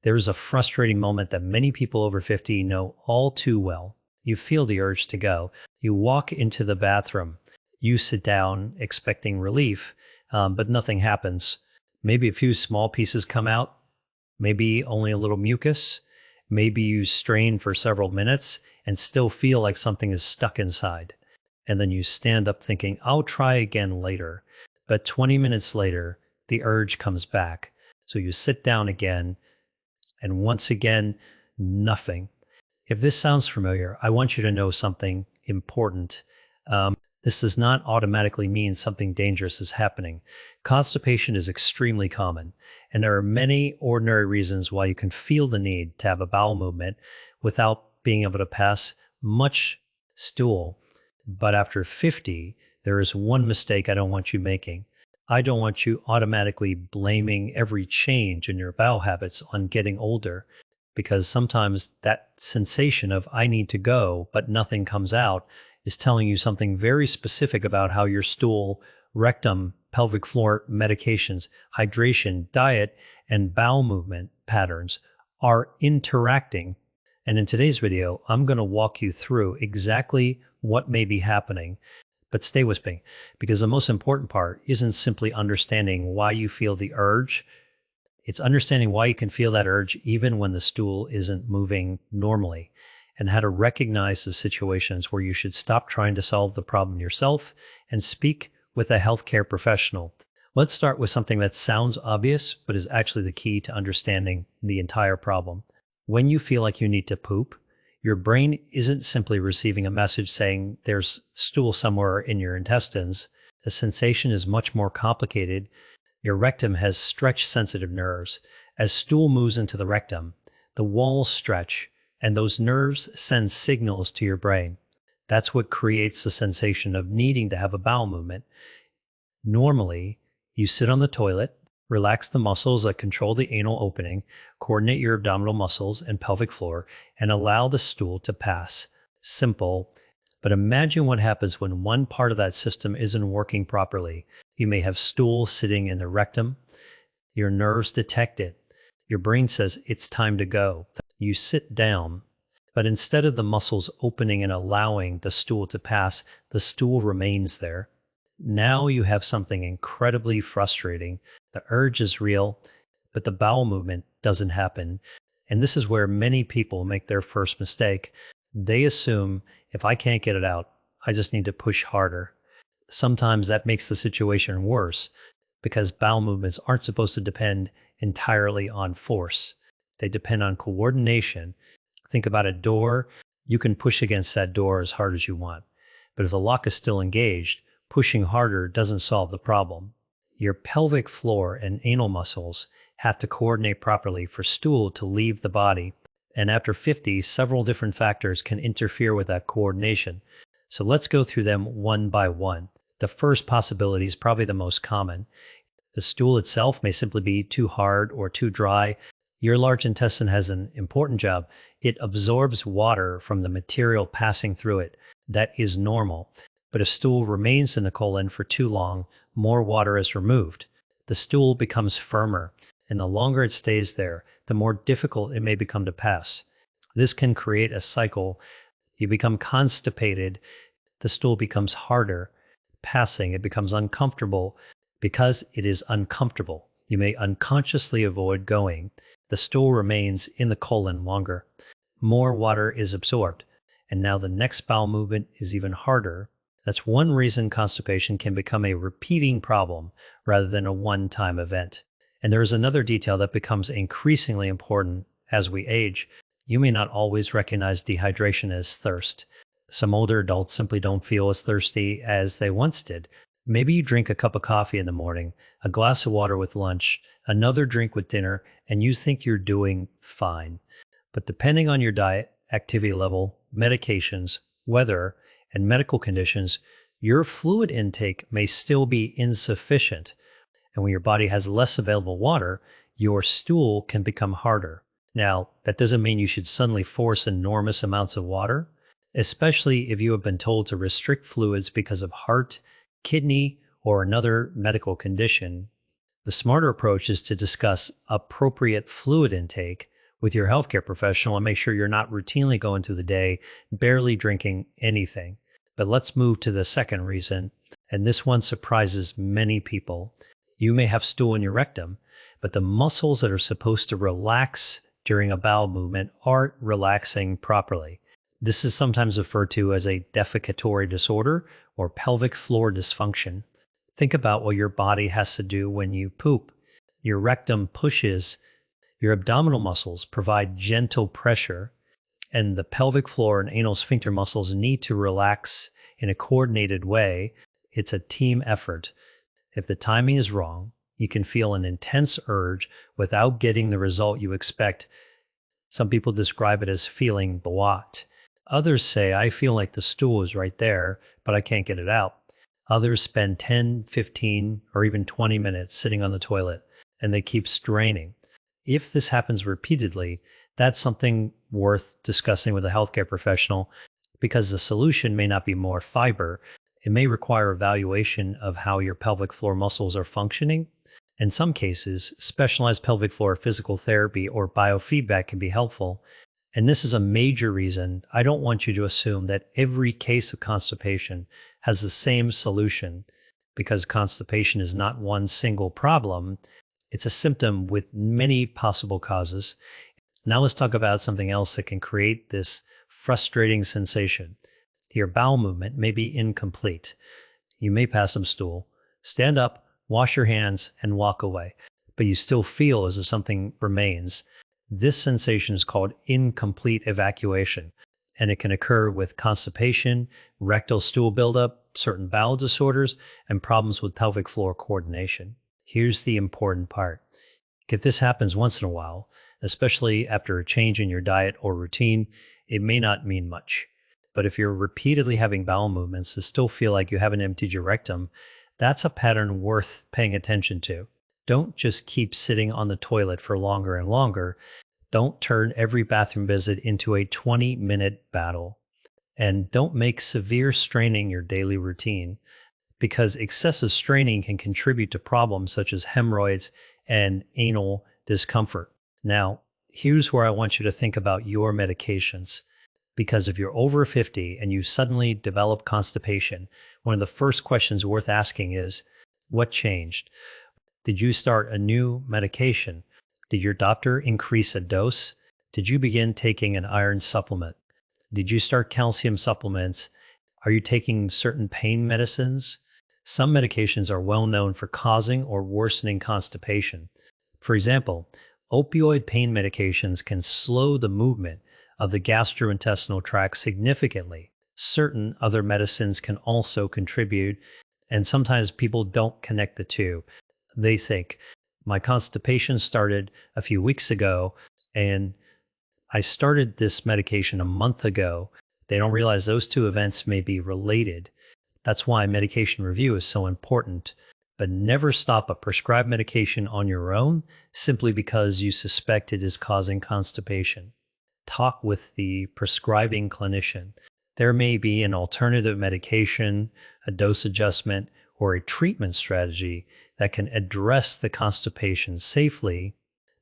There's a frustrating moment that many people over 50 know all too well. You feel the urge to go. You walk into the bathroom. You sit down expecting relief, but nothing happens. Maybe a few small pieces come out, maybe only a little mucus. Maybe you strain for several minutes and still feel like something is stuck inside. And then you stand up thinking, I'll try again later. But 20 minutes later, the urge comes back. So you sit down again, and once again, nothing. If this sounds familiar, I want you to know something important. This does not automatically mean something dangerous is happening. Constipation is extremely common, and there are many ordinary reasons why you can feel the need to have a bowel movement without being able to pass much stool. But after 50, there is one mistake I don't want you making. I don't want you automatically blaming every change in your bowel habits on getting older, because sometimes that sensation of I need to go, but nothing comes out, is telling you something very specific about how your stool, rectum, pelvic floor medications, hydration, diet, and bowel movement patterns are interacting. And in today's video, I'm going to walk you through exactly what may be happening. But stay with me, because the most important part isn't simply understanding why you feel the urge. It's understanding why you can feel that urge even when the stool isn't moving normally, and how to recognize the situations where you should stop trying to solve the problem yourself and speak with a healthcare professional. Let's start with something that sounds obvious, but is actually the key to understanding the entire problem. When you feel like you need to poop, your brain isn't simply receiving a message saying there's stool somewhere in your intestines. The sensation is much more complicated. Your rectum has stretch-sensitive nerves. As stool moves into the rectum, the walls stretch, and those nerves send signals to your brain. That's what creates the sensation of needing to have a bowel movement. Normally, you sit on the toilet, relax the muscles that control the anal opening, coordinate your abdominal muscles and pelvic floor, and allow the stool to pass. Simple. But imagine what happens when one part of that system isn't working properly. You may have stool sitting in the rectum. Your nerves detect it. Your brain says it's time to go. You sit down, but instead of the muscles opening and allowing the stool to pass, the stool remains there. Now you have something incredibly frustrating. The urge is real, but the bowel movement doesn't happen. And this is where many people make their first mistake. They assume if I can't get it out, I just need to push harder. Sometimes that makes the situation worse, because bowel movements aren't supposed to depend entirely on force. They depend on coordination. Think about a door. You can push against that door as hard as you want. But if the lock is still engaged, pushing harder doesn't solve the problem. Your pelvic floor and anal muscles have to coordinate properly for stool to leave the body. And after 50, several different factors can interfere with that coordination. So let's go through them one by one. The first possibility is probably the most common. The stool itself may simply be too hard or too dry. Your large intestine has an important job. It absorbs water from the material passing through it. That is normal. But if stool remains in the colon for too long, more water is removed. The stool becomes firmer, and the longer it stays there, the more difficult it may become to pass. This can create a cycle. You become constipated, the stool becomes harder. Passing, it becomes uncomfortable. Because it is uncomfortable, you may unconsciously avoid going. The stool remains in the colon longer. More water is absorbed, and now the next bowel movement is even harder. That's one reason constipation can become a repeating problem rather than a one-time event. And there is another detail that becomes increasingly important as we age. You may not always recognize dehydration as thirst. Some older adults simply don't feel as thirsty as they once did. Maybe you drink a cup of coffee in the morning, a glass of water with lunch, another drink with dinner, and you think you're doing fine. But depending on your diet, activity level, medications, weather, and medical conditions, your fluid intake may still be insufficient. And when your body has less available water, your stool can become harder. Now, that doesn't mean you should suddenly force enormous amounts of water, especially if you have been told to restrict fluids because of heart, kidney, or another medical condition. The smarter approach is to discuss appropriate fluid intake with your healthcare professional and make sure you're not routinely going through the day barely drinking anything. But let's move to the second reason, and this one surprises many people. You may have stool in your rectum, but the muscles that are supposed to relax during a bowel movement aren't relaxing properly. This is sometimes referred to as a defecatory disorder or pelvic floor dysfunction. Think about what your body has to do when you poop. Your rectum pushes, your abdominal muscles provide gentle pressure, and the pelvic floor and anal sphincter muscles need to relax in a coordinated way. It's a team effort. If the timing is wrong, you can feel an intense urge without getting the result you expect. Some people describe it as feeling blocked. Others say, I feel like the stool is right there, but I can't get it out. Others spend 10, 15, or even 20 minutes sitting on the toilet, and they keep straining. If this happens repeatedly, that's something worth discussing with a healthcare professional, because the solution may not be more fiber. It may require evaluation of how your pelvic floor muscles are functioning. In some cases, specialized pelvic floor physical therapy or biofeedback can be helpful. And this is a major reason I don't want you to assume that every case of constipation has the same solution, because constipation is not one single problem. It's a symptom with many possible causes. Now let's talk about something else that can create this frustrating sensation. Your bowel movement may be incomplete. You may pass some stool, stand up, wash your hands, and walk away, but you still feel as if something remains. This sensation is called incomplete evacuation, and it can occur with constipation, rectal stool buildup, certain bowel disorders, and problems with pelvic floor coordination. Here's the important part. If this happens once in a while, especially after a change in your diet or routine, it may not mean much. But if you're repeatedly having bowel movements that still feel like you haven't emptied your rectum, that's a pattern worth paying attention to. Don't just keep sitting on the toilet for longer and longer. Don't turn every bathroom visit into a 20-minute battle. And don't make severe straining your daily routine, because excessive straining can contribute to problems such as hemorrhoids and anal discomfort. Now, here's where I want you to think about your medications. Because if you're over 50 and you suddenly develop constipation, one of the first questions worth asking is, what changed? Did you start a new medication? Did your doctor increase a dose? Did you begin taking an iron supplement? Did you start calcium supplements? Are you taking certain pain medicines? Some medications are well known for causing or worsening constipation. For example, opioid pain medications can slow the movement of the gastrointestinal tract significantly. Certain other medicines can also contribute, and sometimes people don't connect the two. They think, my constipation started a few weeks ago, and I started this medication a month ago. They don't realize those two events may be related. That's why medication review is so important. But never stop a prescribed medication on your own simply because you suspect it is causing constipation. Talk with the prescribing clinician. There may be an alternative medication, a dose adjustment, or a treatment strategy that can address the constipation safely.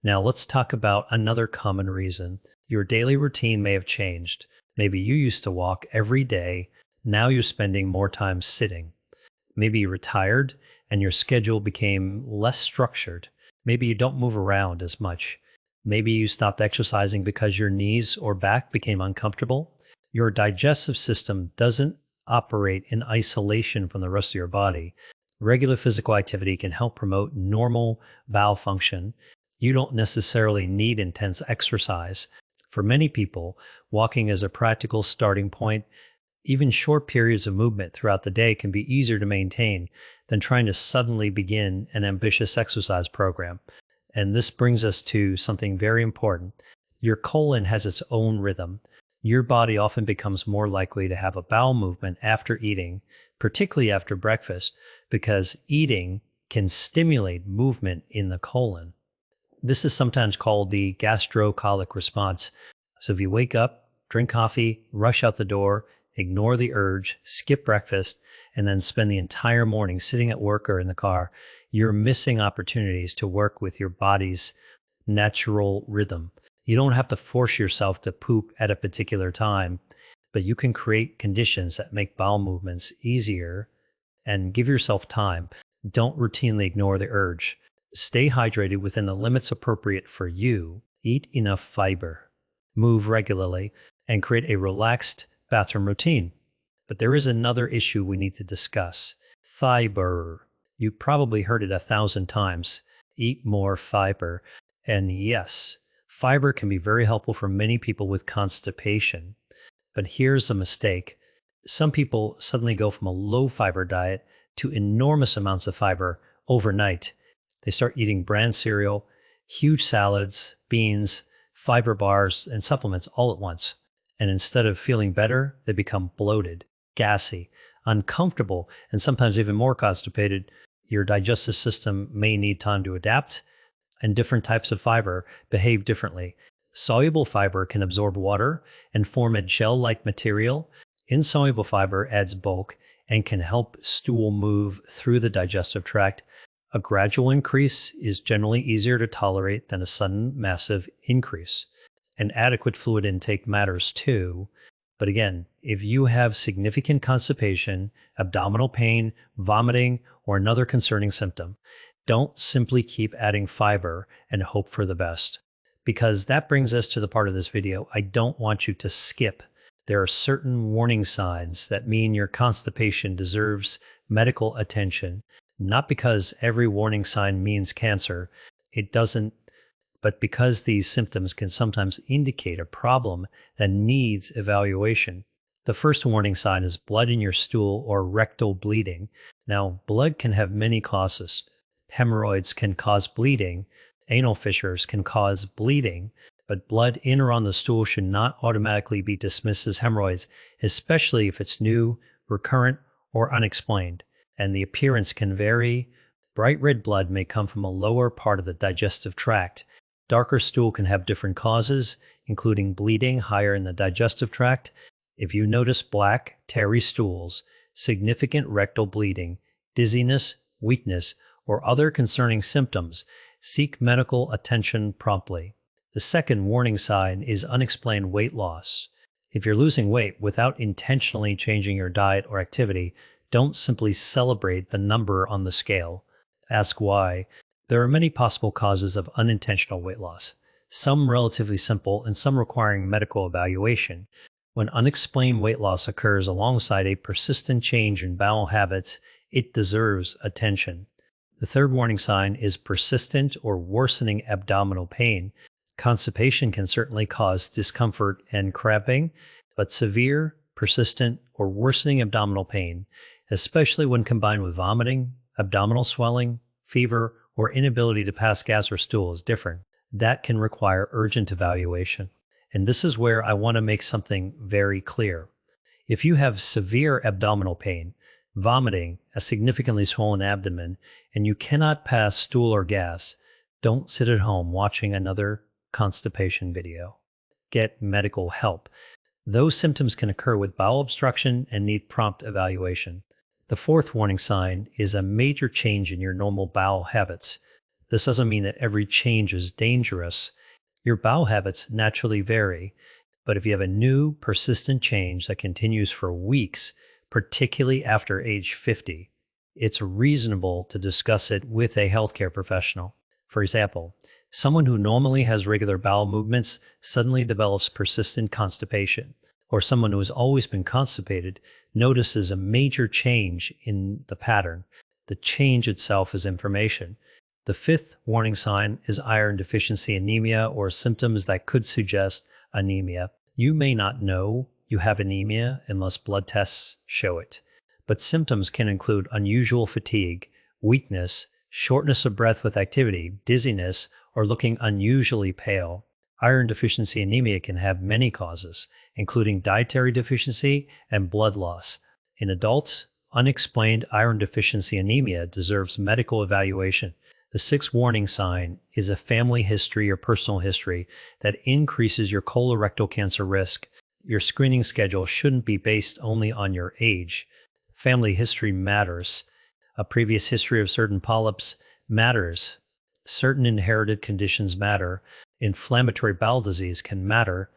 Now let's talk about another common reason. Your daily routine may have changed. Maybe you used to walk every day. Now you're spending more time sitting. Maybe you retired and your schedule became less structured. Maybe you don't move around as much. Maybe you stopped exercising because your knees or back became uncomfortable. Your digestive system doesn't operate in isolation from the rest of your body. Regular physical activity can help promote normal bowel function. You don't necessarily need intense exercise. For many people, walking is a practical starting point. Even short periods of movement throughout the day can be easier to maintain than trying to suddenly begin an ambitious exercise program. And this brings us to something very important. Your colon has its own rhythm. Your body often becomes more likely to have a bowel movement after eating, particularly after breakfast, because eating can stimulate movement in the colon. This is sometimes called the gastrocolic response. So if you wake up, drink coffee, rush out the door, ignore the urge, skip breakfast, and then spend the entire morning sitting at work or in the car, you're missing opportunities to work with your body's natural rhythm. You don't have to force yourself to poop at a particular time, but you can create conditions that make bowel movements easier and give yourself time. Don't routinely ignore the urge. Stay hydrated within the limits appropriate for you. Eat enough fiber, move regularly, and create a relaxed bathroom routine. But there is another issue we need to discuss. Fiber. You probably heard it 1,000 times. Eat more fiber. And yes, fiber can be very helpful for many people with constipation. But here's a mistake. Some people suddenly go from a low fiber diet to enormous amounts of fiber overnight. They start eating bran cereal, huge salads, beans, fiber bars, and supplements all at once. And instead of feeling better, they become bloated, gassy, uncomfortable, and sometimes even more constipated. Your digestive system may need time to adapt, and different types of fiber behave differently. Soluble fiber can absorb water and form a gel-like material. Insoluble fiber adds bulk and can help stool move through the digestive tract. A gradual increase is generally easier to tolerate than a sudden, massive increase. And adequate fluid intake matters too. But again, if you have significant constipation, abdominal pain, vomiting, or another concerning symptom, don't simply keep adding fiber and hope for the best. Because that brings us to the part of this video I don't want you to skip. There are certain warning signs that mean your constipation deserves medical attention. Not because every warning sign means cancer, it doesn't, but because these symptoms can sometimes indicate a problem that needs evaluation. The first warning sign is blood in your stool or rectal bleeding. Now, blood can have many causes. Hemorrhoids can cause bleeding, anal fissures can cause bleeding, but blood in or on the stool should not automatically be dismissed as hemorrhoids, especially if it's new, recurrent, or unexplained. And the appearance can vary. Bright red blood may come from a lower part of the digestive tract. Darker stool can have different causes, including bleeding higher in the digestive tract. If you notice black, tarry stools, significant rectal bleeding, dizziness, weakness, or other concerning symptoms, seek medical attention promptly. The second warning sign is unexplained weight loss. If you're losing weight without intentionally changing your diet or activity, don't simply celebrate the number on the scale. Ask why. There are many possible causes of unintentional weight loss, some relatively simple and some requiring medical evaluation. When unexplained weight loss occurs alongside a persistent change in bowel habits, it deserves attention. The third warning sign is persistent or worsening abdominal pain. Constipation can certainly cause discomfort and cramping, but severe, persistent, or worsening abdominal pain, especially when combined with vomiting, abdominal swelling, fever, or inability to pass gas or stool, is different. That can require urgent evaluation. And this is where I want to make something very clear. If you have severe abdominal pain, vomiting, a significantly swollen abdomen, and you cannot pass stool or gas, don't sit at home watching another constipation video. Get medical help. Those symptoms can occur with bowel obstruction and need prompt evaluation. The fourth warning sign is a major change in your normal bowel habits. This doesn't mean that every change is dangerous. Your bowel habits naturally vary, but if you have a new, persistent change that continues for weeks, particularly after age 50, it's reasonable to discuss it with a healthcare professional. For example, someone who normally has regular bowel movements suddenly develops persistent constipation, or someone who has always been constipated notices a major change in the pattern. The change itself is information. The fifth warning sign is iron deficiency anemia or symptoms that could suggest anemia. You may not know you have anemia unless blood tests show it, but symptoms can include unusual fatigue, weakness, shortness of breath with activity, dizziness, or looking unusually pale. Iron deficiency anemia can have many causes, including dietary deficiency and blood loss. In adults, unexplained iron deficiency anemia deserves medical evaluation. The sixth warning sign is a family history or personal history that increases your colorectal cancer risk. Your screening schedule shouldn't be based only on your age. Family history matters. A previous history of certain polyps matters. Certain inherited conditions matter. inflammatory bowel disease can matter.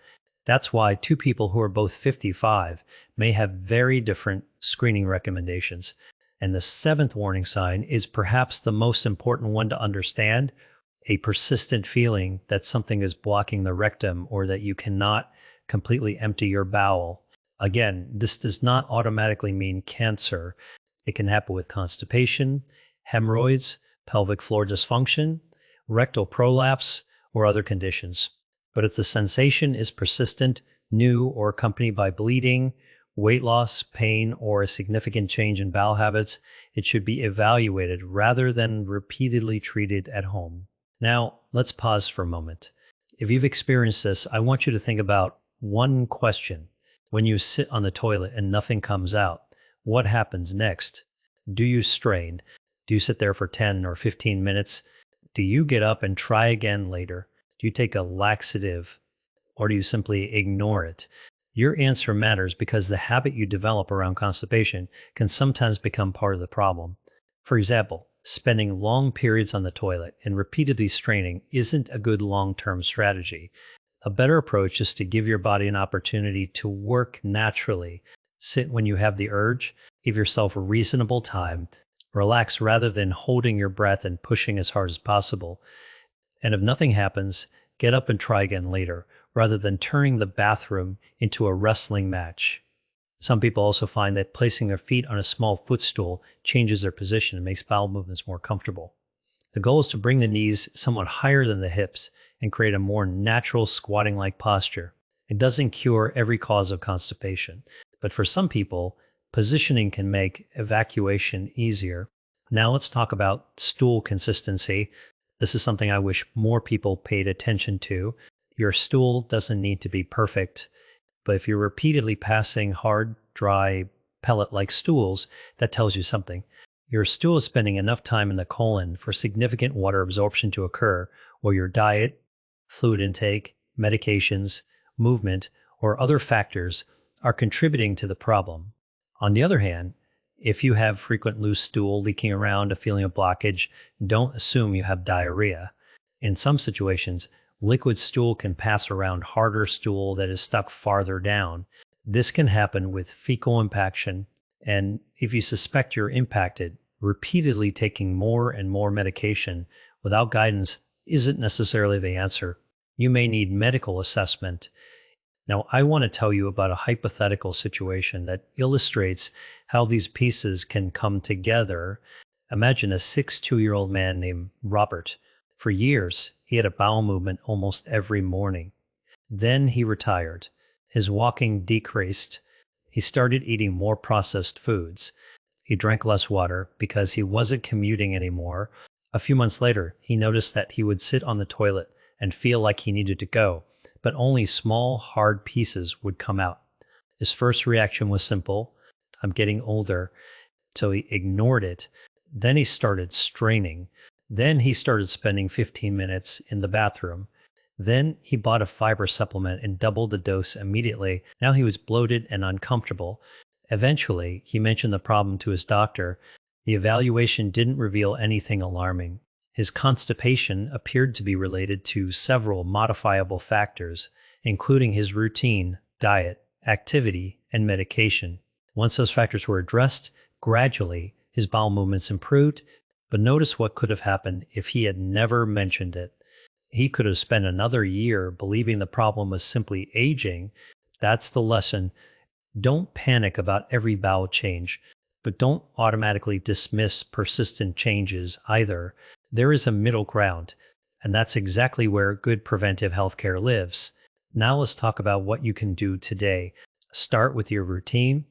That's why two people who are both 55 may have very different screening recommendations. And the seventh warning sign is perhaps the most important one to understand: a persistent feeling that something is blocking the rectum or that you cannot completely empty your bowel. Again, this does not automatically mean cancer. It can happen with constipation, hemorrhoids, pelvic floor dysfunction, rectal prolapse, or other conditions. But if the sensation is persistent, new, or accompanied by bleeding, weight loss, pain, or a significant change in bowel habits, it should be evaluated rather than repeatedly treated at home. Now, let's pause for a moment. If you've experienced this, I want you to think about one question. When you sit on the toilet and nothing comes out, what happens next? Do you strain? Do you sit there for 10 or 15 minutes? Do you get up and try again later? Do you take a laxative, or do you simply ignore it? Your answer matters because the habit you develop around constipation can sometimes become part of the problem. For example, spending long periods on the toilet and repeatedly straining isn't a good long-term strategy. A better approach is to give your body an opportunity to work naturally. Sit when you have the urge, give yourself a reasonable time, relax rather than holding your breath and pushing as hard as possible. And if nothing happens, get up and try again later, rather than turning the bathroom into a wrestling match. Some people also find that placing their feet on a small footstool changes their position and makes bowel movements more comfortable. The goal is to bring the knees somewhat higher than the hips and create a more natural squatting-like posture. It doesn't cure every cause of constipation, but for some people, positioning can make evacuation easier. Now let's talk about stool consistency. This is something I wish more people paid attention to. Your stool doesn't need to be perfect, but if you're repeatedly passing hard, dry, pellet-like stools, that tells you something. Your stool is spending enough time in the colon for significant water absorption to occur, while your diet, fluid intake, medications, movement, or other factors are contributing to the problem. On the other hand, if you have frequent loose stool leaking around, a feeling of blockage, don't assume you have diarrhea. In some situations, liquid stool can pass around harder stool that is stuck farther down. This can happen with fecal impaction, and if you suspect you're impacted, repeatedly taking more and more medication without guidance isn't necessarily the answer. You may need medical assessment. Now, I want to tell you about a hypothetical situation that illustrates how these pieces can come together. Imagine a 62-year-old man named Robert. For years, he had a bowel movement almost every morning. Then he retired. His walking decreased. He started eating more processed foods. He drank less water because he wasn't commuting anymore. A few months later, he noticed that he would sit on the toilet and feel like he needed to go, but only small, hard pieces would come out. His first reaction was simple: I'm getting older. So he ignored it. Then he started straining. Then he started spending 15 minutes in the bathroom. Then he bought a fiber supplement and doubled the dose immediately. Now he was bloated and uncomfortable. Eventually, he mentioned the problem to his doctor. The evaluation didn't reveal anything alarming. His constipation appeared to be related to several modifiable factors, including his routine, diet, activity, and medication. Once those factors were addressed, gradually his bowel movements improved, but notice what could have happened if he had never mentioned it. He could have spent another year believing the problem was simply aging. That's the lesson. Don't panic about every bowel change, but don't automatically dismiss persistent changes either. There is a middle ground, and that's exactly where good preventive healthcare lives. Now let's talk about what you can do today. Start with your routine.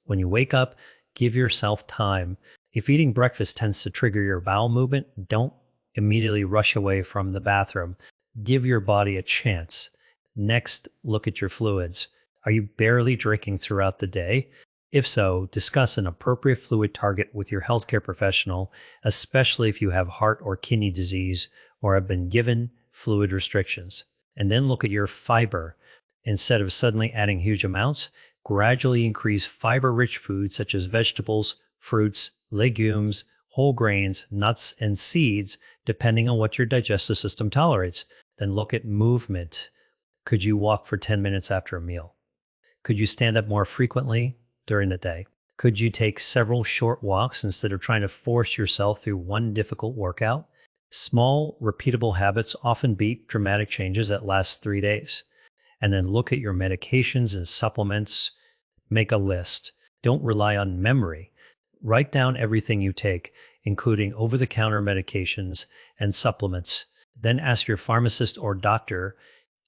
When you wake up, give yourself time. If eating breakfast tends to trigger your bowel movement, don't immediately rush away from the bathroom. Give your body a chance. Next, look at your fluids. Are you barely drinking throughout the day? If so, discuss an appropriate fluid target with your healthcare professional, especially if you have heart or kidney disease or have been given fluid restrictions. And then look at your fiber. Instead of suddenly adding huge amounts, gradually increase fiber-rich foods such as vegetables, fruits, legumes, whole grains, nuts, and seeds, depending on what your digestive system tolerates. Then look at movement. Could you walk for 10 minutes after a meal? Could you stand up more frequently during the day? Could you take several short walks instead of trying to force yourself through one difficult workout? Small, repeatable habits often beat dramatic changes that last 3 days. And then look at your medications and supplements. Make a list. Don't rely on memory. Write down everything you take, including over the counter medications and supplements. Then ask your pharmacist or doctor,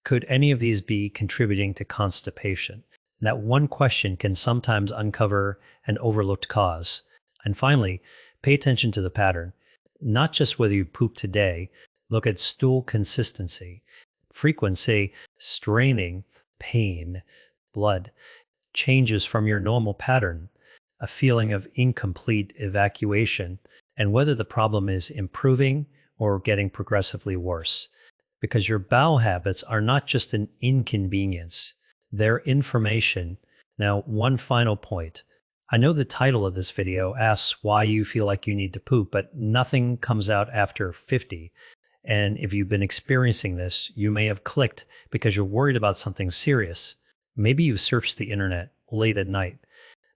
could any of these be contributing to constipation? And that one question can sometimes uncover an overlooked cause. And finally, pay attention to the pattern. Not just whether you poop today, look at stool consistency, frequency, straining, pain, blood, changes from your normal pattern, a feeling of incomplete evacuation, and whether the problem is improving or getting progressively worse. Because your bowel habits are not just an inconvenience, they're information. Now, one final point. I know the title of this video asks why you feel like you need to poop, but nothing comes out after 50. And if you've been experiencing this, you may have clicked because you're worried about something serious. Maybe you've searched the internet late at night.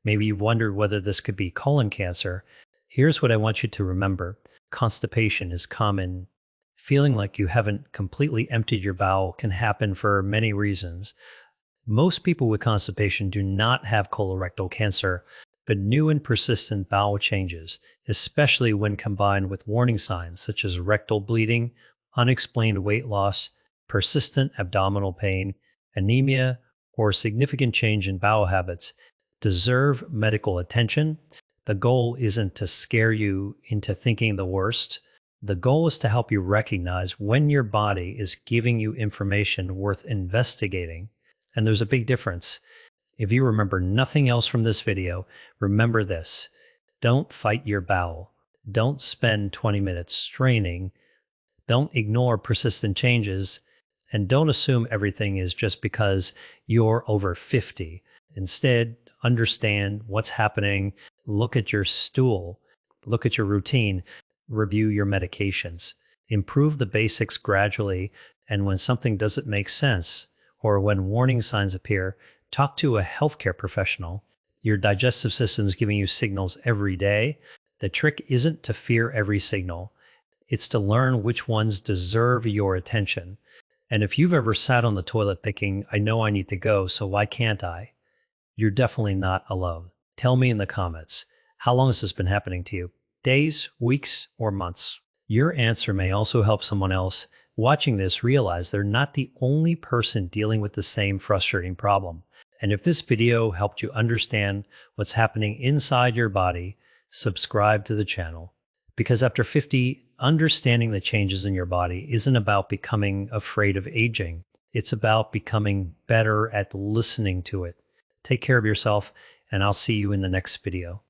Maybe you've wondered whether this could be colon cancer. Here's what I want you to remember. Constipation is common. Feeling like you haven't completely emptied your bowel can happen for many reasons. Most people with constipation do not have colorectal cancer, but new and persistent bowel changes, especially when combined with warning signs such as rectal bleeding, unexplained weight loss, persistent abdominal pain, anemia, or significant change in bowel habits, deserve medical attention. The goal isn't to scare you into thinking the worst. The goal is to help you recognize when your body is giving you information worth investigating. And there's a big difference. If you remember nothing else from this video, remember this. Don't fight your bowel. Don't spend 20 minutes straining. Don't ignore persistent changes. And don't assume everything is just because you're over 50. Instead, understand what's happening. Look at your stool. Look at your routine. Review your medications. Improve the basics gradually. And when something doesn't make sense, or when warning signs appear, talk to a healthcare professional. Your digestive system is giving you signals every day. The trick isn't to fear every signal. It's to learn which ones deserve your attention. And if you've ever sat on the toilet thinking, I know I need to go, so why can't I? You're definitely not alone. Tell me in the comments, how long has this been happening to you? Days, weeks, or months? Your answer may also help someone else watching this realize they're not the only person dealing with the same frustrating problem. And if this video helped you understand what's happening inside your body, subscribe to the channel. Because after 50, understanding the changes in your body isn't about becoming afraid of aging. It's about becoming better at listening to it. Take care of yourself, and I'll see you in the next video.